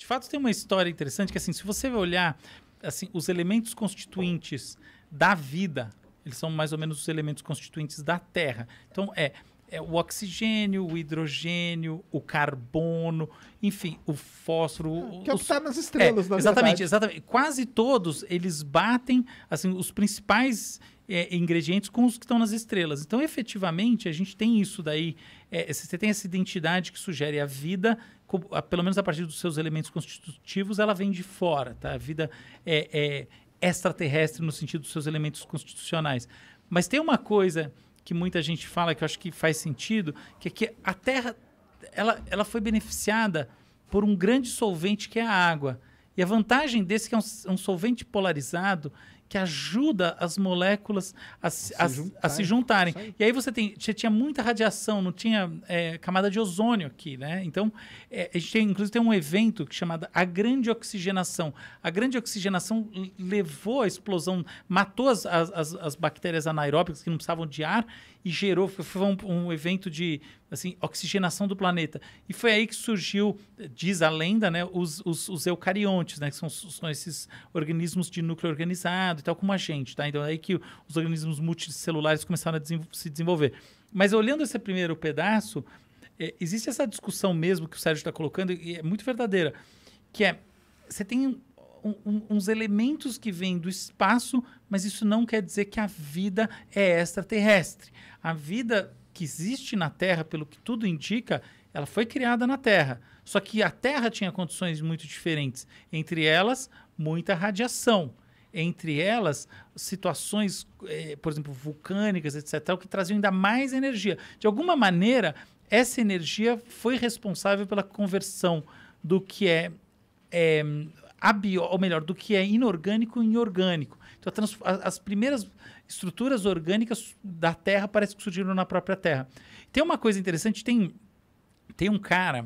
de fato tem uma história interessante que, assim, se você olhar assim, os elementos constituintes da vida, eles são mais ou menos os elementos constituintes da Terra. Então, é o oxigênio, o hidrogênio, o carbono, enfim, o fósforo. Que é o que está nas estrelas, na exatamente, verdade. exatamente. Quase todos, eles batem, assim, os principais ingredientes com os que estão nas estrelas. Então, efetivamente, a gente tem isso daí. Você tem essa identidade que sugere a vida, pelo menos a partir dos seus elementos constitutivos, ela vem de fora, tá? A vida é extraterrestre no sentido dos seus elementos constitucionais. Mas tem uma coisa que muita gente fala, que eu acho que faz sentido, que é que a Terra ela foi beneficiada por um grande solvente que é a água. E a vantagem desse é que é um solvente polarizado que ajuda as moléculas a se juntarem. E aí você tinha muita radiação, não tinha camada de ozônio aqui, né? Então, a gente inclusive tem um evento chamado a Grande Oxigenação. A Grande Oxigenação levou a explosão, matou as bactérias anaeróbicas que não precisavam de ar e gerou, foi um evento de assim, oxigenação do planeta. E foi aí que surgiu, diz a lenda, né, os eucariontes, né, que são esses organismos de núcleo organizado e tal, como a gente, tá? Então é aí que os organismos multicelulares começaram a se desenvolver. Mas olhando esse primeiro pedaço, existe essa discussão mesmo que o Sérgio está colocando, e é muito verdadeira, que você tem uns elementos que vêm do espaço, mas isso não quer dizer que a vida é extraterrestre. A vida que existe na Terra, pelo que tudo indica, ela foi criada na Terra. Só que a Terra tinha condições muito diferentes. Entre elas, muita radiação. Entre elas, situações, por exemplo, vulcânicas, etc., que traziam ainda mais energia. De alguma maneira, essa energia foi responsável pela conversão do que ou melhor, do que é inorgânico em orgânico. Então, as primeiras estruturas orgânicas da Terra parece que surgiram na própria Terra. Tem uma coisa interessante, tem um cara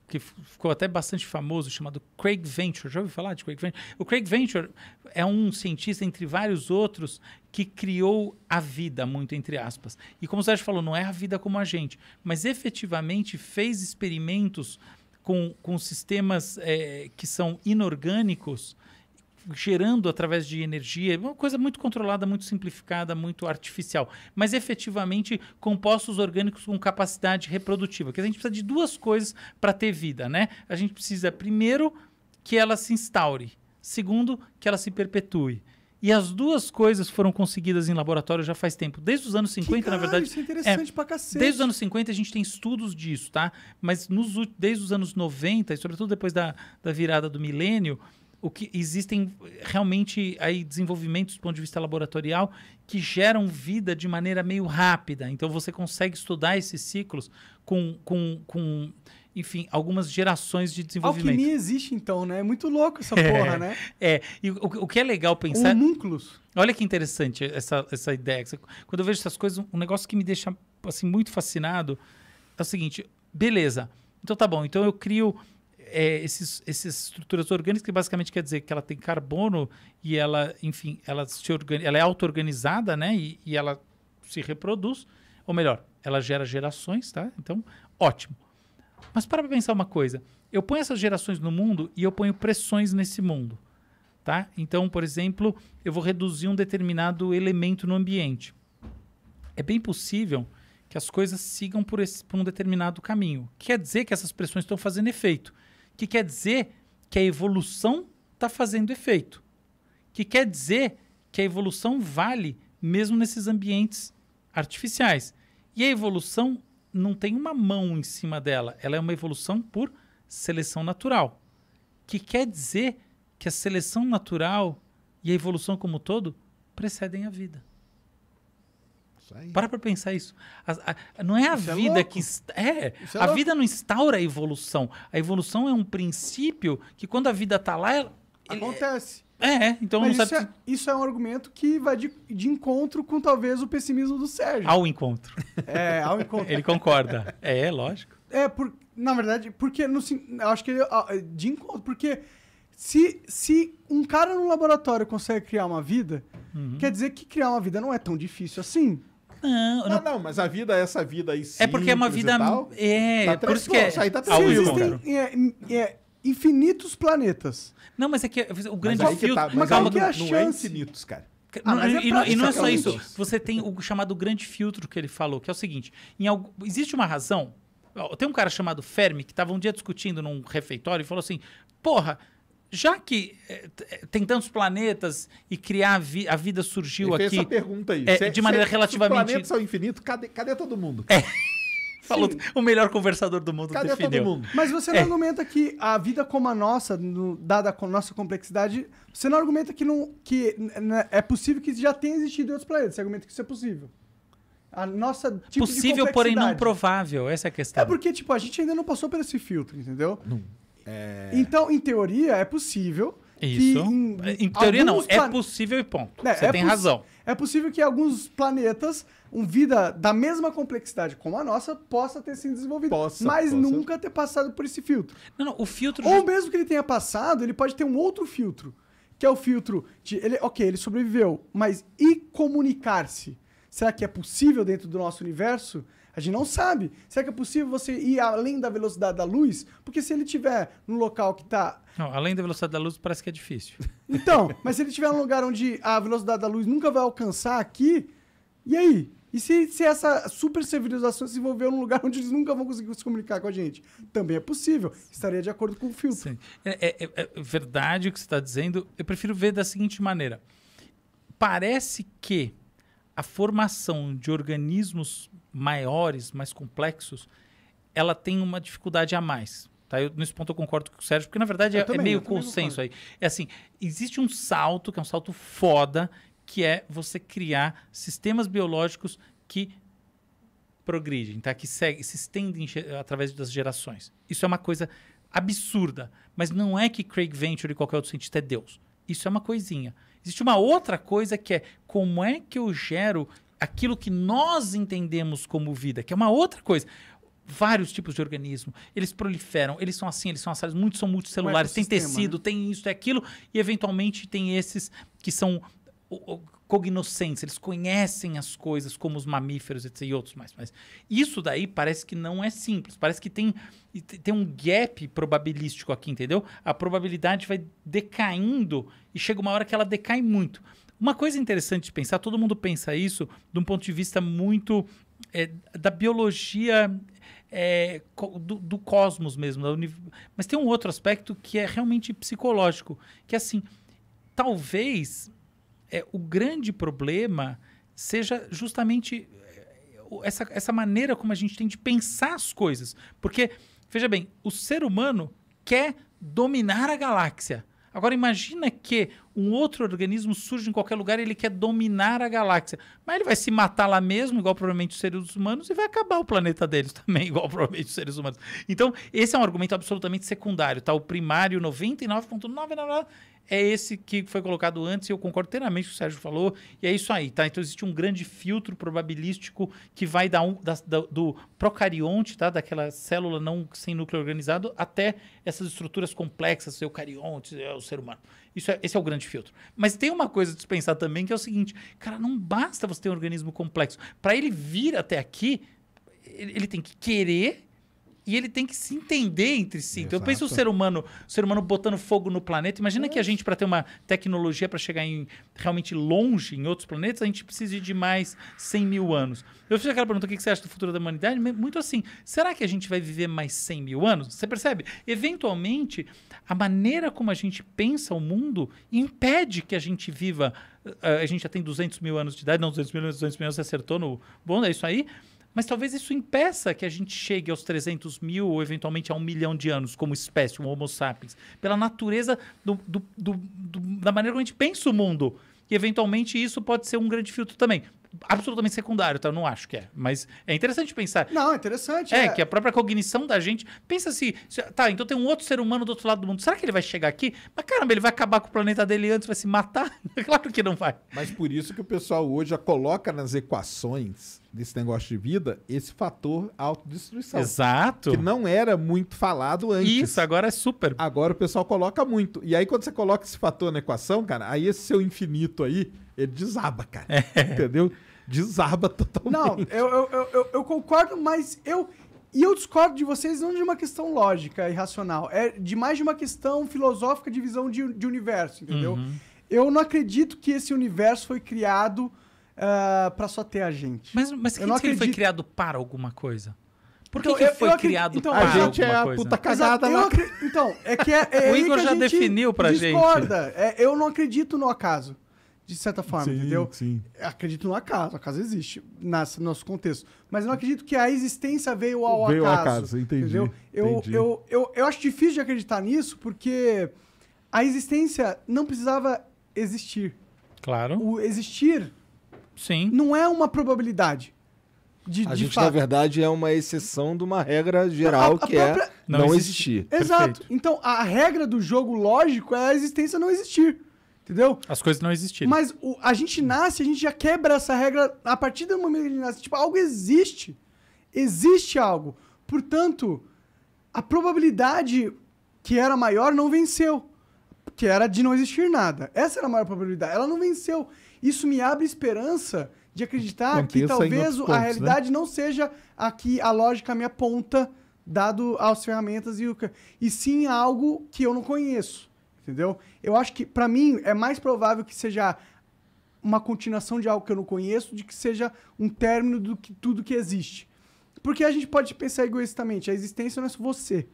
que ficou até bastante famoso, chamado Craig Venter. Já ouviu falar de Craig Venter? O Craig Venter é um cientista, entre vários outros, que criou a vida, muito entre aspas. E como o Sérgio falou, não é a vida como a gente, mas efetivamente fez experimentos com sistemas que são inorgânicos, gerando através de energia, uma coisa muito controlada, muito simplificada, muito artificial, mas efetivamente compostos orgânicos com capacidade reprodutiva. Porque a gente precisa de duas coisas para ter vida, né? A gente precisa, primeiro, que ela se instaure, segundo, que ela se perpetue. E as duas coisas foram conseguidas em laboratório já faz tempo. Desde os anos 50, na verdade... Isso é interessante pra cacete. Desde os anos 50 a gente tem estudos disso, tá? Mas desde os anos 90, e sobretudo depois da virada do milênio, existem realmente aí desenvolvimentos do ponto de vista laboratorial que geram vida de maneira meio rápida. Então você consegue estudar esses ciclos com enfim, algumas gerações de desenvolvimento. Alquimia existe então, né? É muito louco essa porra, né? E o que é legal pensar... Homúnculos. Olha que interessante essa ideia. Quando eu vejo essas coisas, um negócio que me deixa assim, muito fascinado é o seguinte, beleza, então tá bom, então eu crio essas estruturas orgânicas, que basicamente quer dizer que ela tem carbono e ela, enfim, ela é auto-organizada, né? E ela se reproduz, ou melhor, ela gera gerações, tá? Então, ótimo. Mas para pensar uma coisa, eu ponho essas gerações no mundo e eu ponho pressões nesse mundo, tá? Então, por exemplo, eu vou reduzir um determinado elemento no ambiente. É bem possível que as coisas sigam por um determinado caminho. Quer dizer que essas pressões estão fazendo efeito. Que quer dizer que a evolução está fazendo efeito. Que quer dizer que a evolução vale mesmo nesses ambientes artificiais. E a evolução não tem uma mão em cima dela. Ela é uma evolução por seleção natural. Que quer dizer que a seleção natural e a evolução como um todo precedem a vida. Para pensar isso. Não é a vida que... A vida não instaura a evolução. A evolução é um princípio que quando a vida está lá... Acontece. Então mas não sabe... isso é um argumento que vai de encontro com talvez o pessimismo do Sérgio. Ao encontro. Ao encontro. Ele concorda. Lógico. Na verdade, porque eu acho que ele de encontro, porque se um cara no laboratório consegue criar uma vida, quer dizer que criar uma vida não é tão difícil assim. Não, mas a vida, essa vida aí sim. É porque é uma vida... Por isso que aí tá infinitos planetas. Não, mas é que o grande filtro... Mas qual que é a não é chance? infinitos, cara. E não é só isso. Você tem o chamado grande filtro que ele falou, que é o seguinte. Existe uma razão... Tem um cara chamado Fermi que estava um dia discutindo num refeitório e falou assim, porra, já que tem tantos planetas e criar a vida surgiu ele aqui... fez essa pergunta aí. De maneira relativamente... Se os planetas são infinitos, cadê todo mundo? Falou, o melhor conversador do mundo Cadê definiu. todo mundo? Mas você não argumenta que a vida como a nossa, dada a nossa complexidade, você não argumenta que é possível que já tenha existido em outros planetas. Você argumenta que isso é possível. A nossa tipo possível, de porém não provável. Essa é a questão. É porque, tipo, a gente ainda não passou por esse filtro, entendeu? Não. Então, em teoria, é possível... Isso. Em teoria não, é possível e ponto. Você tem razão. É possível que alguns planetas, vida da mesma complexidade como a nossa, possa ter sido desenvolvido, mas nunca ter passado por esse filtro. Não, o filtro... Ou mesmo que ele tenha passado, ele pode ter um outro filtro, que é o filtro de... ele sobreviveu, mas e comunicar-se? Será que é possível dentro do nosso universo? A gente não sabe. Será que é possível você ir além da velocidade da luz? Porque se ele estiver num local que está... Não, além da velocidade da luz parece que é difícil. Então, mas se ele estiver num lugar onde a velocidade da luz nunca vai alcançar aqui, e aí? E se essa super civilização se desenvolveu num lugar onde eles nunca vão conseguir se comunicar com a gente? Também é possível. Estaria de acordo com o filtro. Sim. É verdade o que você está dizendo. Eu prefiro ver da seguinte maneira. Parece que a formação de organismos maiores, mais complexos, ela tem uma dificuldade a mais. Tá? Nesse ponto eu concordo com o Sérgio, porque na verdade é meio consenso aí. É assim, existe um salto, que é um salto foda, que é você criar sistemas biológicos que progridem, tá? Que se estendem através das gerações. Isso é uma coisa absurda, mas não é que Craig Venter e qualquer outro cientista é Deus. Isso é uma coisinha. Existe uma outra coisa que é como é que eu gero aquilo que nós entendemos como vida, que é uma outra coisa. Vários tipos de organismo, eles proliferam, eles são assim, eles são assados, muitos são multicelulares, tem tecido, tem isso, tem aquilo, e eventualmente tem esses que são cognoscentes, eles conhecem as coisas como os mamíferos, etc, e outros mais. Mas isso daí parece que não é simples, parece que tem um gap probabilístico aqui, entendeu? A probabilidade vai decaindo e chega uma hora que ela decai muito. Uma coisa interessante de pensar, todo mundo pensa isso de um ponto de vista muito da biologia do cosmos mesmo. Mas tem um outro aspecto que é realmente psicológico, que é assim, talvez o grande problema seja justamente essa maneira como a gente tem de pensar as coisas. Porque, veja bem, o ser humano quer dominar a galáxia. Agora imagina que um outro organismo surge em qualquer lugar e ele quer dominar a galáxia. Mas ele vai se matar lá mesmo, igual provavelmente os seres humanos, e vai acabar o planeta deles também, igual provavelmente os seres humanos. Então, esse é um argumento absolutamente secundário, tá? O primário, 99,99%, é esse que foi colocado antes, e eu concordo inteiramente com o que o Sérgio falou, e é isso aí, tá? Então existe um grande filtro probabilístico que vai do procarionte, tá? Daquela célula não sem núcleo organizado, até essas estruturas complexas, eucariontes, o ser humano. Esse é o grande filtro. Mas tem uma coisa a dispensar também, que é o seguinte, cara, não basta você ter um organismo complexo. Para ele vir até aqui, ele tem que querer e ele tem que se entender entre si. Exato. Então pensa o ser humano botando fogo no planeta. Imagina que a gente, para ter uma tecnologia para chegar realmente longe em outros planetas, a gente precisa de mais 100 mil anos. Eu fiz aquela pergunta, o que você acha do futuro da humanidade? Muito assim, será que a gente vai viver mais 100 mil anos? Você percebe? Eventualmente, a maneira como a gente pensa o mundo impede que a gente viva... A gente já tem 200 mil anos de idade, não 200 mil anos, você acertou no... Bom, é isso aí. Mas talvez isso impeça que a gente chegue aos 300 mil ou eventualmente a 1 milhão de anos como espécie, um Homo sapiens, pela natureza da maneira como a gente pensa o mundo. E eventualmente isso pode ser um grande filtro também. Absolutamente secundário, tá? Eu não acho que é. Mas é interessante pensar. Não, é interessante. Que a própria cognição da gente... Pensa assim, tá, então tem um outro ser humano do outro lado do mundo. Será que ele vai chegar aqui? Mas caramba, ele vai acabar com o planeta dele antes, vai se matar? Claro que não vai. Mas por isso que o pessoal hoje já coloca nas equações desse negócio de vida esse fator autodestruição. Exato. Que não era muito falado antes. Isso, agora é super. Agora o pessoal coloca muito. E aí quando você coloca esse fator na equação, cara, aí esse seu infinito aí, ele desaba, cara. Entendeu? Desaba totalmente. Não, eu concordo, mas E eu discordo de vocês não de uma questão lógica e racional, é de mais de uma questão filosófica de visão de universo, entendeu? Eu não acredito que esse universo foi criado pra só ter a gente. Mas Eu quem não disse que ele foi acredito. criado para alguma coisa? Por que, Então, que eu foi acredito- criado então, para A gente alguma é a coisa? puta Exato, cagada lá. Então, é que é O aí Igor que a já gente definiu pra gente. discorda. Eu não acredito no acaso, de certa forma, entendeu? Sim. Acredito no acaso existe no nosso contexto. Mas eu não acredito que a existência veio ao Veio ao acaso. acaso, entendi, Entendeu? entendi. Eu acho difícil de acreditar nisso, porque a existência não precisava existir. Claro. O existir Sim. não é uma probabilidade. A De gente, fato. na verdade, é uma exceção de uma regra geral A que é própria- Não não existir. existir. Exato. Perfeito. Então, a regra do jogo lógico é a existência não existir. Entendeu? As coisas não existiram. Mas a gente nasce, a gente já quebra essa regra a partir do momento que a gente nasce. Tipo, algo existe. Existe algo. Portanto, a probabilidade que era maior não venceu. Que era de não existir nada. Essa era a maior probabilidade. Ela não venceu. Isso me abre esperança de acreditar que Aconteça em talvez outros a pontos, realidade não seja a que a lógica me aponta, dado as ferramentas e sim algo que eu não conheço. Entendeu? Eu acho que, pra mim, é mais provável que seja uma continuação de algo que eu não conheço do que seja um término do que tudo que existe. Porque a gente pode pensar egoístamente, a existência não é só você.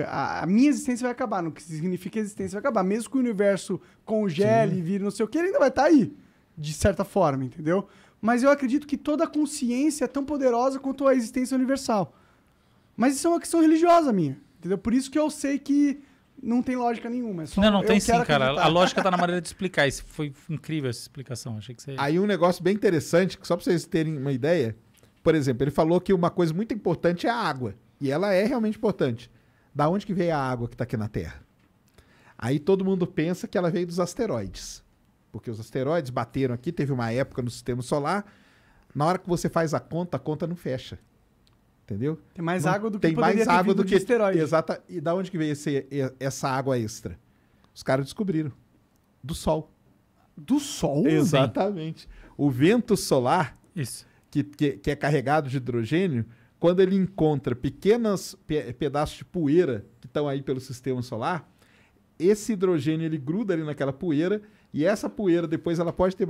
A minha existência vai acabar, não significa que a existência vai acabar. Mesmo que o universo congele e vire não sei o que, ele ainda vai estar aí, de certa forma, entendeu? Mas eu acredito que toda a consciência é tão poderosa quanto a existência universal. Mas isso é uma questão religiosa minha, entendeu? Por isso que eu sei que não tem lógica nenhuma. É só, Não, eu tem sim, quero cara. acreditar. A lógica tá na maneira de explicar. Isso foi incrível essa explicação. Achei que você... Aí um negócio bem interessante, que só pra vocês terem uma ideia, por exemplo, ele falou que uma coisa muito importante é a água. E ela é realmente importante. Da onde que veio a água que está aqui na Terra? Aí todo mundo pensa que ela veio dos asteroides. Porque os asteroides bateram aqui, teve uma época no sistema solar. Na hora que você faz a conta não fecha. Entendeu? Tem mais Não água do que tem poderia mais ter água vindo do de que esteroide. Exata. E da onde que veio essa água extra? Os caras descobriram. Do Sol. Do Sol? Exatamente. O vento solar, Isso. que é carregado de hidrogênio, quando ele encontra pequenos pedaços de poeira que estão aí pelo sistema solar, esse hidrogênio ele gruda ali naquela poeira e essa poeira depois ela pode ter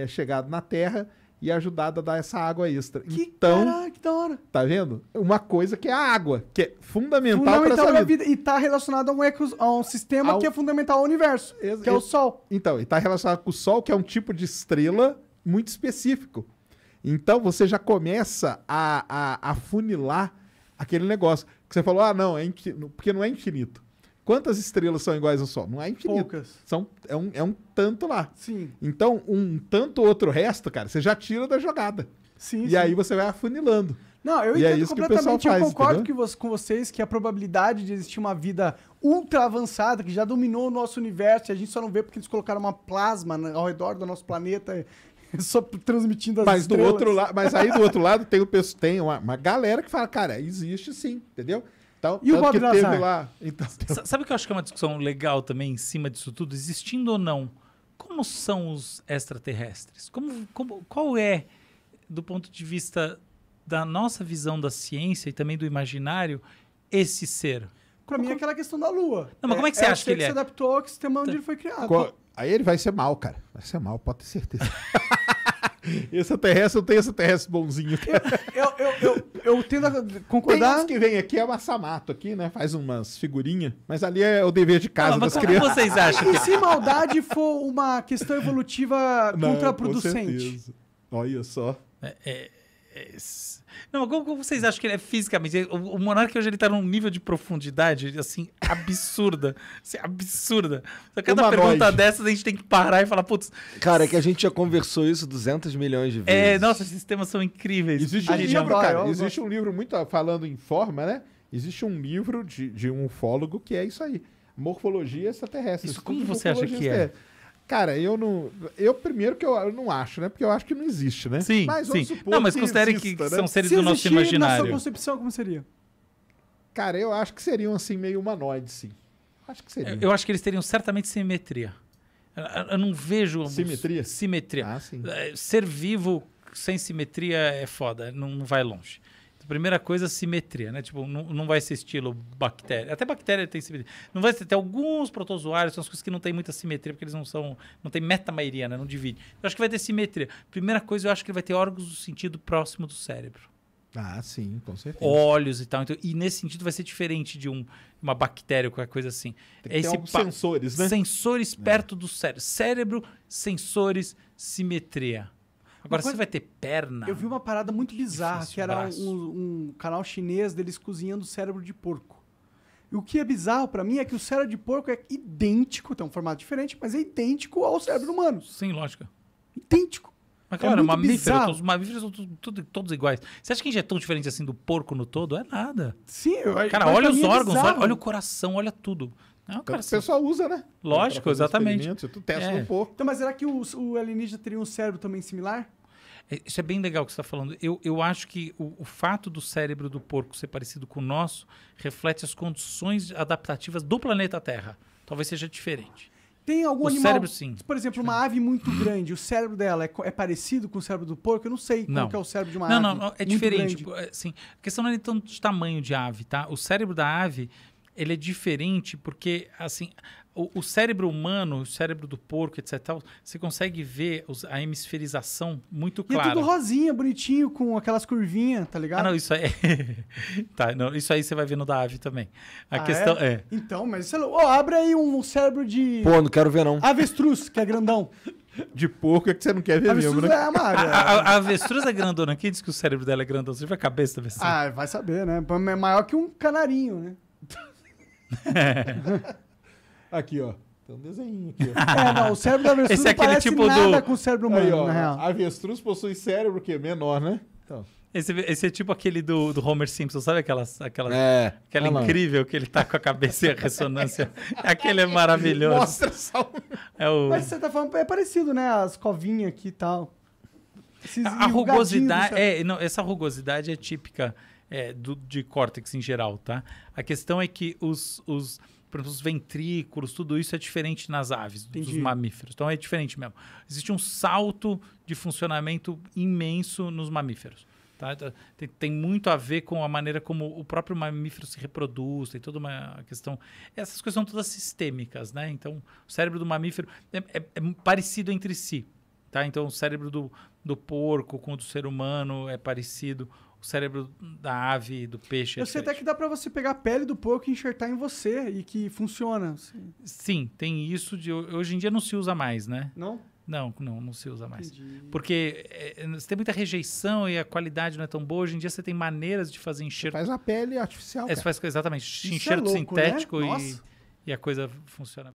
chegado na Terra e ajudado a dar essa água extra. Então, Caraca, que da hora. tá vendo? Uma coisa que é a água, que é fundamental para Fundamental essa pra vida. vida. E tá relacionado a um sistema que é fundamental ao universo, que é o Sol. Então, e está relacionado com o Sol, que é um tipo de estrela muito específico. Então, você já começa a funilar aquele negócio. Que você falou, não, porque não é infinito. Quantas estrelas são iguais ao Sol? Não é infinito. Poucas. É um tanto lá. Sim. Então, um tanto outro resto, cara, você já tira da jogada. Sim, E sim. aí você vai afunilando. Não, eu E é entendo isso que o pessoal completamente. Eu faz, concordo entendeu? com vocês que a probabilidade de existir uma vida ultra avançada, que já dominou o nosso universo, e a gente só não vê porque eles colocaram uma plasma ao redor do nosso planeta, só transmitindo as Mas do estrelas. outro lado, mas aí do outro lado tem uma galera que fala, cara, existe sim, entendeu? Então, E o tanto Bob que teve Lazar? lá. Então, Sabe o que eu acho que é uma discussão legal também em cima disso tudo? Existindo ou não, como são os extraterrestres? Qual é, do ponto de vista da nossa visão da ciência e também do imaginário, esse ser? Pra mim é aquela questão da Lua. Não, mas como é que você acha que ele se é? adaptou ao sistema onde ele foi criado. aí ele vai ser mal, cara. Vai ser mal, pode ter certeza. Extraterrestre, eu tenho extraterrestre bonzinho. Eu tendo a Tem concordar. uns que vem aqui, é Massamato aqui, né? Faz umas figurinhas. Mas ali é o dever de casa Não, mas das como crianças. vocês acham? E se maldade for uma questão evolutiva Não, contraproducente? com certeza. Olha só. Não, mas como vocês acham que ele é fisicamente? O Monark hoje ele tá num nível de profundidade, assim, absurda. Assim, absurda. Só cada Humanoide. pergunta dessas a gente tem que parar e falar, putz, Cara, é que a gente já conversou isso 200 milhões de vezes. nossa, esses temas são incríveis. Existe um A gente livro, adora, cara. eu Existe um livro muito falando em forma, né? Existe um livro de um ufólogo que é isso aí. Morfologia extraterrestre. Isso Estudo como de você acha morfologia que é? extraterrestre. Cara, eu primeiro que eu não acho, né? Porque eu acho que não existe, né? Sim, mas sim. vamos supor Não, mas que considere exista, que né? são seres Se do nosso existir, na sua imaginário. concepção, como seria? Cara, eu acho que seriam assim meio humanoides, sim. Acho que seria. Eu acho que eles teriam certamente simetria. Eu não vejo... Simetria? Simetria. Ah, sim. Ser vivo sem simetria é foda, não vai longe. Primeira coisa, simetria, né? Tipo, não vai ser estilo bactéria. Até bactéria tem simetria. Não vai ter alguns protozoários, são as coisas que não tem muita simetria, porque eles não tem metamaioria, né? Não divide. Eu acho que vai ter simetria. Primeira coisa, eu acho que ele vai ter órgãos do sentido próximo do cérebro. Ah, sim, com certeza. Olhos e tal. Então, e nesse sentido vai ser diferente de uma bactéria ou qualquer coisa assim. Tem que ter alguns sensores, né? Sensores perto do cérebro. Cérebro, sensores, simetria. Agora, você vai ter perna. Eu vi uma parada muito bizarra, Difícil, que era braço. um canal chinês deles cozinhando cérebro de porco. E o que é bizarro pra mim é que o cérebro de porco é idêntico, tem um formato diferente, mas é idêntico ao cérebro humano. Sem lógica. Idêntico. Mas claro, muito bizarro. os mamíferos são todos iguais. Você acha que a gente é tão diferente assim do porco no todo? É nada. Sim, Cara, mas olha pra os mim é órgãos, bizarro. olha o coração, olha tudo. Não, cara, O pessoal usa, né? Lógico, Pra fazer exatamente. experimentos, Tu testa É. no porco. Então, mas será que o alienígena teria um cérebro também similar? Isso é bem legal o que você está falando. Eu acho que o fato do cérebro do porco ser parecido com o nosso reflete as condições adaptativas do planeta Terra. Talvez seja diferente. Tem algum O animal... cérebro, sim. Por exemplo, uma ave muito grande, o cérebro dela é parecido com o cérebro do porco? Eu não sei Não. qual que é o cérebro de uma Não, ave. não, é muito diferente. grande. Assim, a questão não é tanto de tamanho de ave, tá? O cérebro da ave, ele é diferente porque, assim, o cérebro humano, o cérebro do porco, etc. Tal, você consegue ver a hemisferização muito E é clara. tudo rosinha, bonitinho, com aquelas curvinhas, tá ligado? Ah, não, isso aí. Tá, não, isso aí você vai ver no da ave também. A Ah, questão é. Então, mas sei lá, abre aí um cérebro de Pô, não quero ver, não. avestruz, que é grandão. De porco é que você não quer ver mesmo, Avestruz né? é uma ave. A avestruz é grandona. Quem disse que o cérebro dela é grandão? Você viu a cabeça da avestruz? Ah, vai saber, né? É maior que um canarinho, né? Aqui, ó. Tem um desenho aqui, ó. É, não, o cérebro da avestruz Esse é não aquele parece tipo nada do- com o cérebro humano, Aí, ó. na real. A avestruz possui cérebro que é menor, né? Então. Esse é tipo aquele do Homer Simpson, sabe aquela É. aquela olha lá. incrível que ele tá com a cabeça e a ressonância? Aquele é maravilhoso. Mostra só. É o... Mas você tá falando, é parecido, né? As covinhas aqui e tal. Esses A enrugadinhos rugosidade, do cérebro. não, essa rugosidade é típica de córtex em geral, tá? A questão é que por exemplo, os ventrículos, tudo isso é diferente nas aves, dos Entendi. mamíferos. Então é diferente mesmo. Existe um salto de funcionamento imenso nos mamíferos. Tá? Tem muito a ver com a maneira como o próprio mamífero se reproduz, tem toda uma questão. Essas coisas são todas sistêmicas, né? Então, o cérebro do mamífero é parecido entre si. Tá? Então, o cérebro do porco com o do ser humano é parecido. O cérebro da ave, do peixe é Eu sei até diferente. que dá pra você pegar a pele do porco e enxertar em você e que funciona. Assim. Sim, tem isso. Hoje em dia não se usa mais, né? Não? Não se usa mais. Entendi. Porque você tem muita rejeição e a qualidade não é tão boa. Hoje em dia você tem maneiras de fazer enxerto. Faz a pele artificial, Você cara. faz exatamente Isso é enxerto louco, né? sintético Nossa. e a coisa funciona.